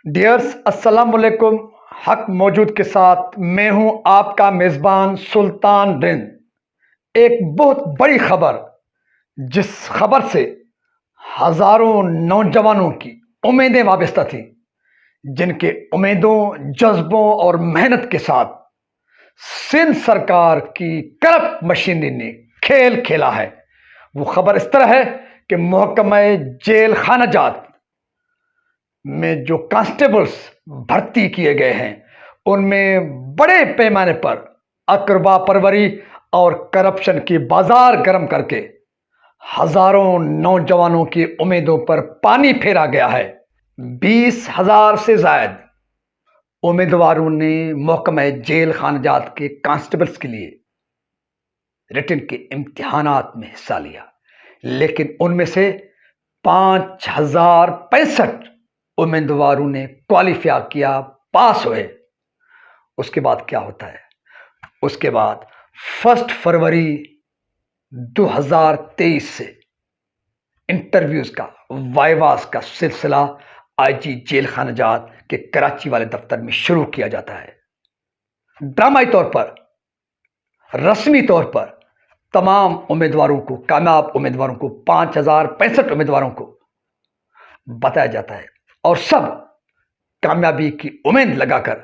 ڈیئرس السلام علیکم. حق موجود کے ساتھ میں ہوں آپ کا میزبان سلطان رند. ایک بہت بڑی خبر جس خبر سے ہزاروں نوجوانوں کی امیدیں وابستہ تھیں، جن کے امیدوں، جذبوں اور محنت کے ساتھ سندھ سرکار کی کرپٹ مشینری نے کھیل کھیلا ہے. وہ خبر اس طرح ہے کہ محکمہ جیل خانہ جات میں جو کانسٹیبلز بھرتی کیے گئے ہیں ان میں بڑے پیمانے پر اقربا پروری اور کرپشن کی بازار گرم کر کے ہزاروں نوجوانوں کی امیدوں پر پانی پھیرا گیا ہے. 20,000 سے زائد امیدواروں نے محکمہ جیل خانہ جات کے کانسٹیبلز کے لیے ریٹن کے امتحانات میں حصہ لیا، لیکن ان میں سے 5,065 امیدواروں نے کوالیفائی کیا، پاس ہوئے. اس کے بعد کیا ہوتا ہے؟ اس کے بعد 1 فروری 2023 سے انٹرویوز کا، وائواز کا سلسلہ آئی جی جیل خانہ جات کے کراچی والے دفتر میں شروع کیا جاتا ہے. ڈرامائی طور پر، رسمی طور پر تمام امیدواروں کو، کامیاب امیدواروں کو، 5,065 امیدواروں کو بتایا جاتا ہے اور سب کامیابی کی امید لگا کر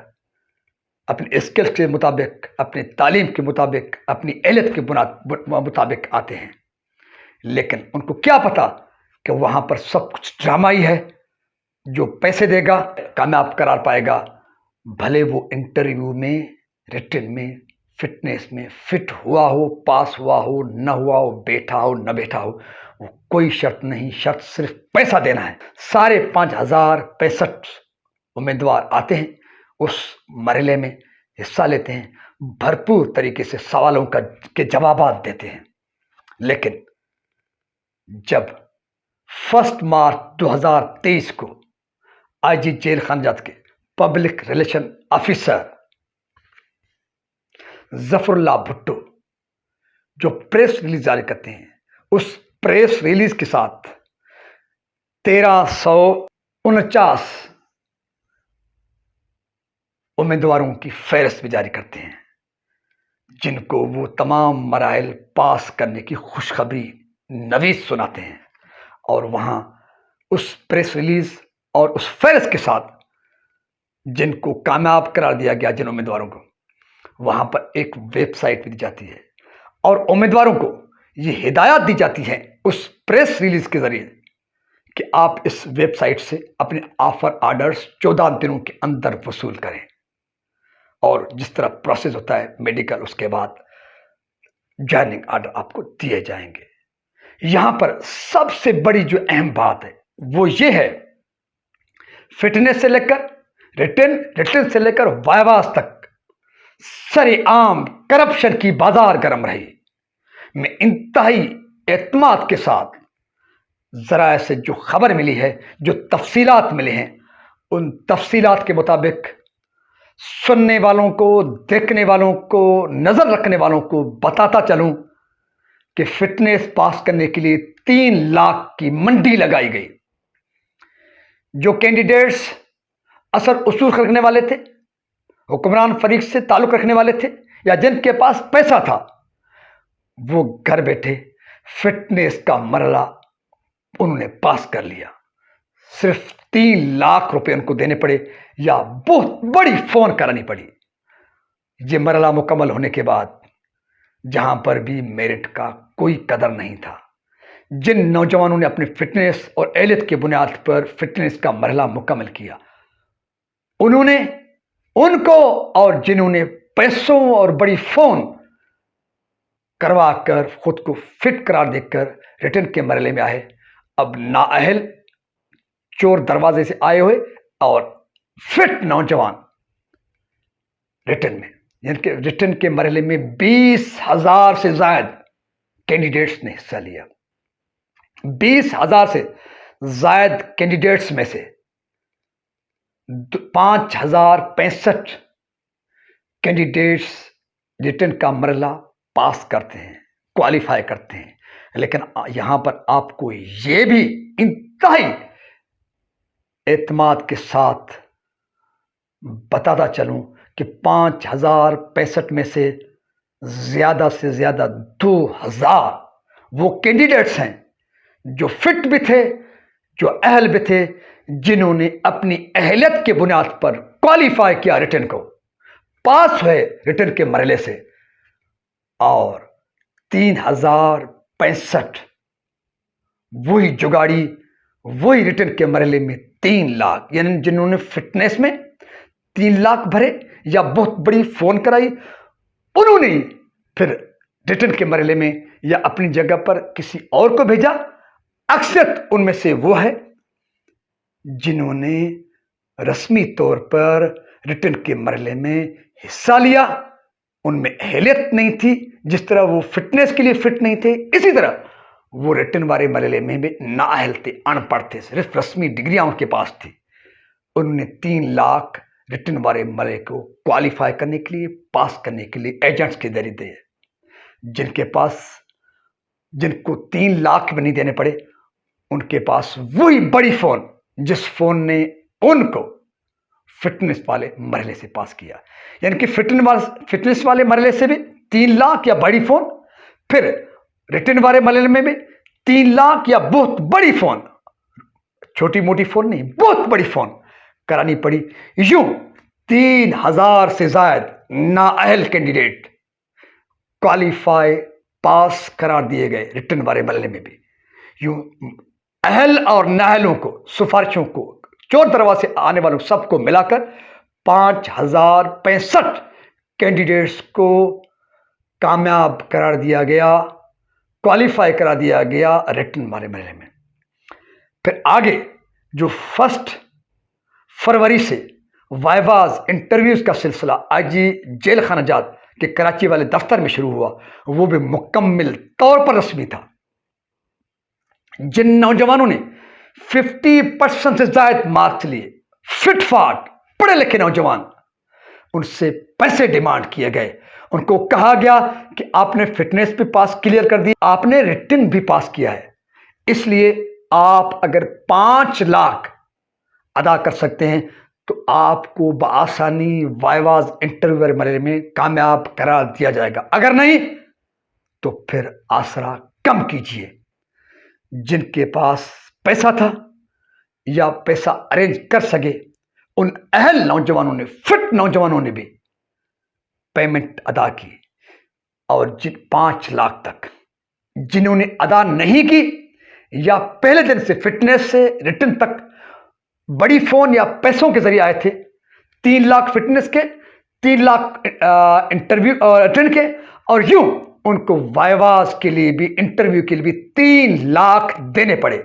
اپنے اسکلز کے مطابق، اپنے تعلیم کے مطابق، اپنی اہلیت کے مطابق آتے ہیں. لیکن ان کو کیا پتا کہ وہاں پر سب کچھ ڈرامائی ہے. جو پیسے دے گا کامیاب قرار پائے گا، بھلے وہ انٹرویو میں، ریٹن میں، فٹنس میں فٹ ہوا ہو، پاس ہوا ہو، نہ ہوا ہو، بیٹھا ہو، نہ بیٹھا ہو، وہ کوئی شرط نہیں. شرط صرف پیسہ دینا ہے. سارے 5,065 امیدوار آتے ہیں، اس مرحلے میں حصہ لیتے ہیں، بھرپور طریقے سے سوالوں کے جوابات دیتے ہیں. لیکن جب 1 مارچ 2023 کو آئی جی جیل خانہ جات کے پبلک ریلیشن آفیسر ظفر اللہ بھٹو جو پریس ریلیز جاری کرتے ہیں، اس پریس ریلیز کے ساتھ 1,349 امیدواروں کی فہرست بھی جاری کرتے ہیں، جن کو وہ تمام مراحل پاس کرنے کی خوشخبری نویس سناتے ہیں. اور وہاں اس پریس ریلیز اور اس فہرست کے ساتھ جن کو کامیاب قرار دیا گیا، جن امیدواروں کو، وہاں پر ایک ویب سائٹ بھی دی جاتی ہے اور امیدواروں کو یہ ہدایات دی جاتی ہیں اس پریس ریلیز کے ذریعے کہ آپ اس ویب سائٹ سے اپنے آفر آرڈرز 14 دنوں کے اندر وصول کریں. اور جس طرح پروسیس ہوتا ہے میڈیکل، اس کے بعد جوائننگ آرڈر آپ کو دیے جائیں گے. یہاں پر سب سے بڑی جو اہم بات ہے وہ یہ ہے، فٹنس سے لے کر ریٹن سے لے کر وائواز تک سر عام کرپشن کی بازار گرم رہی. میں انتہائی اعتماد کے ساتھ ذرائع سے جو خبر ملی ہے، جو تفصیلات ملے ہیں، ان تفصیلات کے مطابق سننے والوں کو، دیکھنے والوں کو، نظر رکھنے والوں کو بتاتا چلوں کہ فٹنس پاس کرنے کے لیے 3 لاکھ کی منڈی لگائی گئی. جو کینڈیڈیٹس اثر اصول رکھنے والے تھے، حکمران فریق سے تعلق رکھنے والے تھے، یا جن کے پاس پیسہ تھا، وہ گھر بیٹھے فٹنس کا مرحلہ انہوں نے پاس کر لیا. صرف 3 لاکھ روپے ان کو دینے پڑے یا بہت بڑی فون کرانی پڑی. یہ مرحلہ مکمل ہونے کے بعد جہاں پر بھی میرٹ کا کوئی قدر نہیں تھا، جن نوجوانوں نے اپنی فٹنس اور اہلیت کی بنیاد پر فٹنس کا مرحلہ مکمل کیا، انہوں نے ان کو، اور جنہوں نے پیسوں اور بڑی فون کروا کر خود کو فٹ قرار دے کر ریٹن کے مرحلے میں آئے، اب نااہل چور دروازے سے آئے ہوئے اور فٹ نوجوان ریٹن میں، جن کے ریٹن کے مرحلے میں 20,000 سے زائد کینڈیڈیٹس نے حصہ لیا. 20,000 سے زائد کینڈیڈیٹس میں سے 5,065 کینڈیڈیٹس ریٹن کا مرحلہ پاس کرتے ہیں، کوالیفائی کرتے ہیں. لیکن یہاں پر آپ کو یہ بھی انتہائی اعتماد کے ساتھ بتاتا چلوں کہ 5065 میں سے زیادہ 2000 وہ کینڈیڈیٹس ہیں جو فٹ بھی تھے، جو اہل بھی تھے، جنہوں نے اپنی اہلیت کے بنیاد پر کوالیفائی کیا، ریٹن کو پاس ہوئے ریٹن کے مرحلے سے، اور 3065 وہی جگاڑی، وہی ریٹن کے مرحلے میں 3 لاکھ، یعنی جنہوں نے فٹنس میں 3 لاکھ بھرے یا بہت بڑی فون کرائی، انہوں نے پھر ریٹن کے مرحلے میں یا اپنی جگہ پر کسی اور کو بھیجا۔ اکثریت ان میں سے وہ ہے جنہوں نے رسمی طور پر ریٹن کے مرحلے میں حصہ لیا، ان میں اہلیت نہیں تھی، جس طرح وہ فٹنس کے لیے فٹ نہیں تھے، اسی طرح وہ ریٹن والے مرحلے میں بھی نااہل تھے، ان پڑھ تھے، صرف رسمی ڈگریاں ان کے پاس تھی۔ انہوں نے 3 لاکھ ریٹن والے مرحلے کو کوالیفائی کرنے کے لیے، پاس کرنے کے لیے ایجنٹس کے ذریعے دیے۔ جن کو 3 لاکھ بھی نہیں دینے پڑے، ان کے پاس وہی بڑی فون جس فون نے ان کو فٹنس والے مرحلے سے پاس کیا، یعنی کہ فٹنس والے مرحلے سے بھی 3 لاکھ یا بڑی فون، پھر ریٹن والے مرحلے میں بھی 3 لاکھ یا بہت بڑی فون، چھوٹی موٹی فون نہیں، بہت بڑی فون کرانی پڑی۔ یوں 3000 سے زائد نااہل کینڈیڈیٹ کوالیفائی، پاس قرار دیے گئے ریٹن والے مرحلے میں بھی۔ یوں اہل اور نااہلوں کو، سفارشوں کو، چور دروازے سے آنے والوں سب کو ملا کر 5065 کینڈیڈیٹس کو کامیاب قرار دیا گیا، کوالیفائی کرا دیا گیا ریٹن والے مرحلے میں۔ پھر آگے جو 1 فروری سے وائواز انٹرویوز کا سلسلہ آئی جی جیل خانہ جات کے کراچی والے دفتر میں شروع ہوا، وہ بھی مکمل طور پر رسمی تھا۔ جن نوجوانوں نے 50% سے زائد مارکس لیے، فٹ فاٹ پڑھے لکھے نوجوان، ان سے پیسے ڈیمانڈ کیے گئے۔ ان کو کہا گیا کہ آپ نے فٹنس بھی پاس کلیئر کر دی، آپ نے ریٹن بھی پاس کیا ہے، اس لیے آپ اگر 5 لاکھ ادا کر سکتے ہیں تو آپ کو بآسانی وائواز انٹرویو مرحلے میں کامیاب قرار دیا جائے گا، اگر نہیں تو پھر آسرا کم کیجیے۔ جن کے پاس پیسہ تھا یا پیسہ ارینج کر سکے، ان اہل نوجوانوں نے، فٹ نوجوانوں نے بھی پیمنٹ ادا کی، اور 5 لاکھ تک جنہوں نے ادا نہیں کی یا پہلے دن سے فٹنس سے ریٹن تک بڑی فون یا پیسوں کے ذریعے آئے تھے، 3 لاکھ فٹنس کے، 3 لاکھ انٹرویو ریٹن کے، اور یوں ان کو وائواز کے لیے بھی، انٹرویو کے لیے بھی 3 لاکھ دینے پڑے۔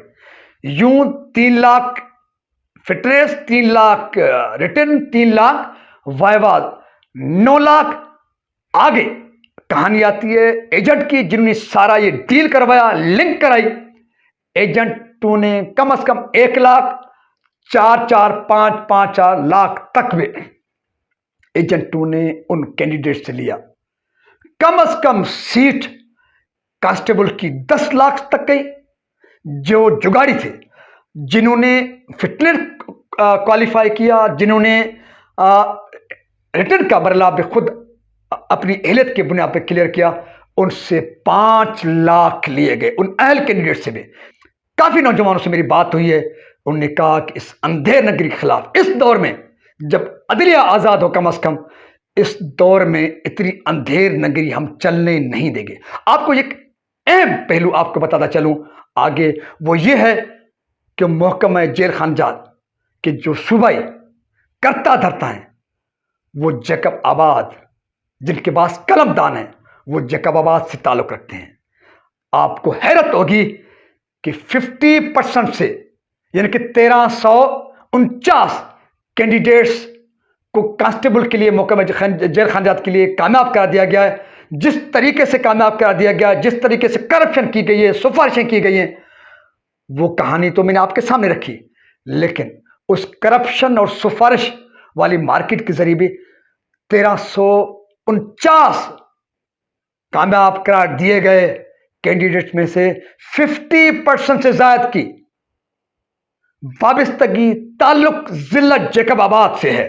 یوں 3 لاکھ فٹنس، 3 لاکھ ریٹن، 3 لاکھ وائواز، 9 لاکھ۔ آگے کہانی آتی ہے ایجنٹ کی، جنہوں نے سارا یہ ڈیل کروایا، لنک کرائی۔ ایجنٹوں نے کم از کم 1 لاکھ، 4 لاکھ تک بھی ایجنٹوں نے ان کینڈیڈیٹ سے لیا۔ کم از کم سیٹ کانسٹیبل کی 10 لاکھ تک گئی۔ جو جگاڑی تھے، جنہوں نے فٹنس کوالیفائی کیا، جنہوں نے ریٹن کا مرحلہ بھی خود اپنی اہلیت کے بنیاد پہ کلیئر کیا، ان سے 5 لاکھ لیے گئے، ان اہل کینڈیڈیٹ سے بھی۔ کافی نوجوانوں سے میری بات ہوئی ہے، انہوں نے کہا کہ اس اندھیر نگری کے خلاف، اس دور میں جب عدلیہ آزاد ہو، کم از کم اس دور میں اتنی اندھیر نگری ہم چلنے نہیں دیں گے۔ آپ کو ایک اہم پہلو آپ کو بتاتا چلوں آگے، وہ یہ ہے کہ محکمہ جیل خانہ جات کے جو صوبائی کرتا دھرتا ہیں، وہ جیکب آباد، جن کے پاس قلم دان ہیں، وہ جیکب آباد سے تعلق رکھتے ہیں۔ آپ کو حیرت ہوگی کہ 50% سے، یعنی کہ 1349 کینڈیڈیٹس کو کانسٹیبل کے لیے، محکمہ جیل خانہ جات کے لیے کامیاب کرا دیا گیا ہے۔ جس طریقے سے کامیاب کرا دیا گیا ہے، جس طریقے سے کرپشن کی گئی ہے، سفارشیں کی گئی ہیں، وہ کہانی تو میں نے آپ کے سامنے رکھی، لیکن اس کرپشن اور سفارش والی مارکیٹ کے ذریعے بھی 1349 کامیاب قرار دیے گئے کینڈیڈیٹ میں سے 50% سے زائد کی وابستگی، تعلق ضلع جیکب آباد سے ہے۔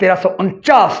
1349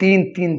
3-3,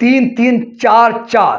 3-3, 4-4